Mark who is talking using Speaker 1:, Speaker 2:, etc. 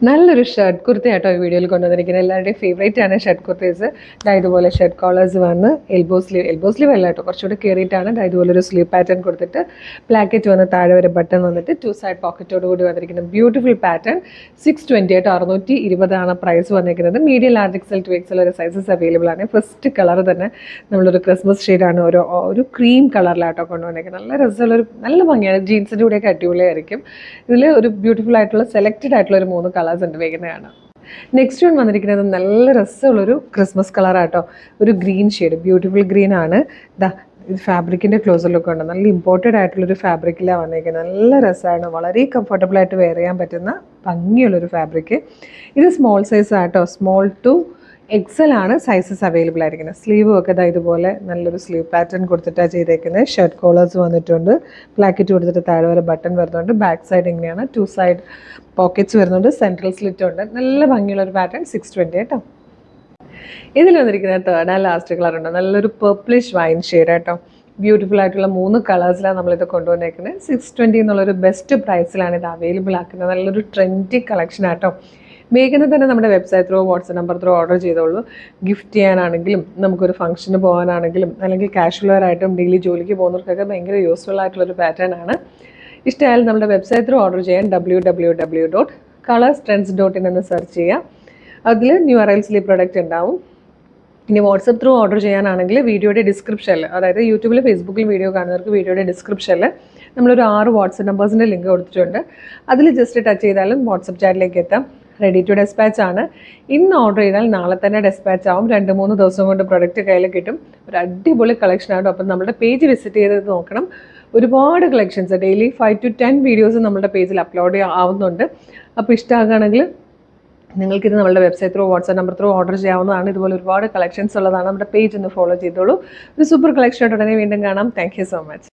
Speaker 1: നല്ലൊരു ഷർട്ട് കുർത്തയാട്ടോ ഈ വീഡിയോയിൽ കൊണ്ടുവന്നിരിക്കുന്നത്. എല്ലാവരുടെയും ഫേവറേറ്റ് ആണ് ഷർട്ട് കുർത്തീസ്. ഇതുപോലെ ഷർട്ട് കോളേഴ്സ് വന്ന് എൽബോ സ്ലീവ് അല്ല കേട്ടോ, കുറച്ചുകൂടി കയറിയിട്ടാണ് ഇതുപോലെ ഒരു സ്ലീവ് പാറ്റേൺ കൊടുത്തിട്ട് പ്ലാക്കറ്റ് വന്ന് താഴെ വരെ ബട്ടൺ വന്നിട്ട് 2 സൈഡ് പോക്കറ്റോട് കൂടി വന്നിരിക്കുന്നത്. Beautiful pattern. 620 ആയിട്ട് 620 പ്രൈസ് വന്നിരിക്കുന്നത്. മീഡിയം ലാർജ് എക്സൽ 2XL വരെ സൈസസ് അവൈലബിൾ ആണ്. ഫസ്റ്റ് കളർ തന്നെ നമ്മളൊരു ക്രിസ്മസ് ഷെയ്ഡാണ്, ഒരു ക്രീം കളറിലാട്ടോ കൊണ്ടുവന്നിരിക്കുന്നത്. നല്ല രസമുള്ളൊരു നല്ല ഭംഗിയാണ്. ജീൻസിൻ്റെ കൂടെയൊക്കെ അടിപൊളിയായിരിക്കും. ഇതിൽ ഒരു ബ്യൂട്ടിഫുൾ ആയിട്ടുള്ള സെലക്റ്റഡ് ആയിട്ടുള്ള ഒരു 3 കളേഴ്സ് ഉണ്ട്, വേഗം. നെക്സ്റ്റ് വൺ വന്നിരിക്കുന്നത് നല്ല രസമുള്ളൊരു ക്രിസ്മസ് കളറാട്ടോ, ഒരു ഗ്രീൻ ഷെയ്ഡ്, ബ്യൂട്ടിഫുൾ ഗ്രീൻ ആണ്. ഇത് ഫാബ്രിക്കിൻ്റെ ക്ലോസർ ലുക്ക് ഉണ്ട്. നല്ല ഇമ്പോർട്ടഡ് ആയിട്ടുള്ളൊരു ഫാബ്രിക്കിലാണ് വന്നിരിക്കുന്നത്. നല്ല രസമാണ്, വളരെ കംഫർട്ടബിൾ ആയിട്ട് വെയർ ചെയ്യാൻ പറ്റുന്ന ഭംഗിയുള്ളൊരു ഫാബ്രിക്. ഇത് സ്മോൾ സൈസ് ആട്ടോ, സ്മോൾ ടു XL ആണ് സൈസസ് അവൈലബിൾ ആയിരിക്കുന്നത്. സ്ലീവും ഒക്കെ ഇതുപോലെ നല്ലൊരു സ്ലീവ് പാറ്റേൺ കൊടുത്തിട്ടാണ് ചെയ്തേക്കുന്നത്. ഷർട്ട് കോളേഴ്സ് വന്നിട്ടുണ്ട്, പ്ലാക്കറ്റ് കൊടുത്തിട്ട് താഴെ വരെ ബട്ടൺ വരുന്നുണ്ട്. ബാക്ക് സൈഡ് ഇങ്ങനെയാണ്, 2 സൈഡ് പോക്കറ്റ്സ് വരുന്നുണ്ട്, സെൻട്രൽ സ്ലിറ്റ് ഉണ്ട്. നല്ല ഭംഗിയുള്ളൊരു പാറ്റേൺ. 620 കേട്ടോ. ഇതിൽ വന്നിരിക്കുന്നത് തേർഡ് ആൻഡ് ലാസ്റ്റ് കളർ ഉണ്ട്, നല്ലൊരു പർപ്പിളിഷ് വൈൻ ഷെയ്ഡ് കേട്ടോ. ബ്യൂട്ടിഫുൾ ആയിട്ടുള്ള 3 കളേഴ്സിലാണ് നമ്മളിത് കൊണ്ടുവന്നേക്കുന്നത്. 620 എന്നുള്ളൊരു ബെസ്റ്റ് പ്രൈസിലാണ് ഇത് അവൈലബിൾ ആക്കുന്നത്. നല്ലൊരു ട്രെൻഡി കളക്ഷൻ ആട്ടോ. വേഗം തന്നെ നമ്മുടെ website through, WhatsApp number through order ചെയ്തോളൂ. ഗിഫ്റ്റ് ചെയ്യാനാണെങ്കിലും, നമുക്കൊരു ഫംഗ്ഷന് പോകാനാണെങ്കിലും, അല്ലെങ്കിൽ കാഷ്വൽ വെയർ ആയിട്ടും ഡെയിലി ജോലിക്ക് പോകുന്നവർക്കൊക്കെ ഭയങ്കര യൂസ്ഫുൾ ആയിട്ടുള്ളൊരു പാറ്റേൺ ആണ്. ഇഷ്ടമായാലും നമ്മുടെ വെബ്സൈറ്റ് ത്രൂ ഓർഡർ ചെയ്യാൻ www.colorstrends.in എന്ന് സെർച്ച് ചെയ്യുക. അതിൽ ന്യൂ അറൈവൽസിൽ ഈ പ്രൊഡക്റ്റ് ഉണ്ടാവും. ഇനി വാട്സപ്പ് ത്രൂ ഓർഡർ ചെയ്യാനാണെങ്കിൽ വീഡിയോയുടെ ഡിസ്ക്രിപ്ഷനിൽ, അതായത് യൂട്യൂബിൽ ഫേസ്ബുക്കിൽ വീഡിയോ കാണുന്നവർക്ക് വീഡിയോയുടെ ഡിസ്ക്രിപ്ഷനിൽ നമ്മളൊരു 6 വാട്സപ്പ് നമ്പേഴ്സിൻ്റെ ലിങ്ക് കൊടുത്തിട്ടുണ്ട്. അതിൽ ജസ്റ്റ് ടച്ച് ചെയ്താലും വാട്സപ്പ് ചാറ്റിലേക്ക് എത്താം. റെഡി ടു ഡെസ്പാച്ച് ആണ്. ഇന്ന് ഓർഡർ ചെയ്താൽ നാളെ തന്നെ ഡെസ്പാച്ച് ആവും. 2-3 ദിവസം കൊണ്ട് പ്രൊഡക്റ്റ് കയ്യിൽ കിട്ടും. ഒരു അടിപൊളി കളക്ഷൻ ആട്ടോ. അപ്പം നമ്മുടെ പേജ് വിസിറ്റ് ചെയ്ത് നോക്കണം. ഒരുപാട് കളക്ഷൻസ്, ഡെയിലി 5 to 10 വീഡിയോസ് നമ്മുടെ പേജിൽ അപ്ലോഡ് ആവുന്നുണ്ട്. അപ്പോൾ ഇഷ്ടമാകുകയാണെങ്കിൽ നിങ്ങൾക്കിത് നമ്മുടെ website through, WhatsApp number through order ചെയ്യാവുന്നതാണ്. ഇതുപോലെ ഒരുപാട് കളക്ഷൻസ് ഉള്ളതാണ്. നമ്മുടെ പേജ് ഒന്ന് ഫോളോ ചെയ്തോളൂ. ഒരു സൂപ്പർ കളക്ഷൻ ആയിട്ട് ഉടനെ വീണ്ടും കാണാം. Thank you so much.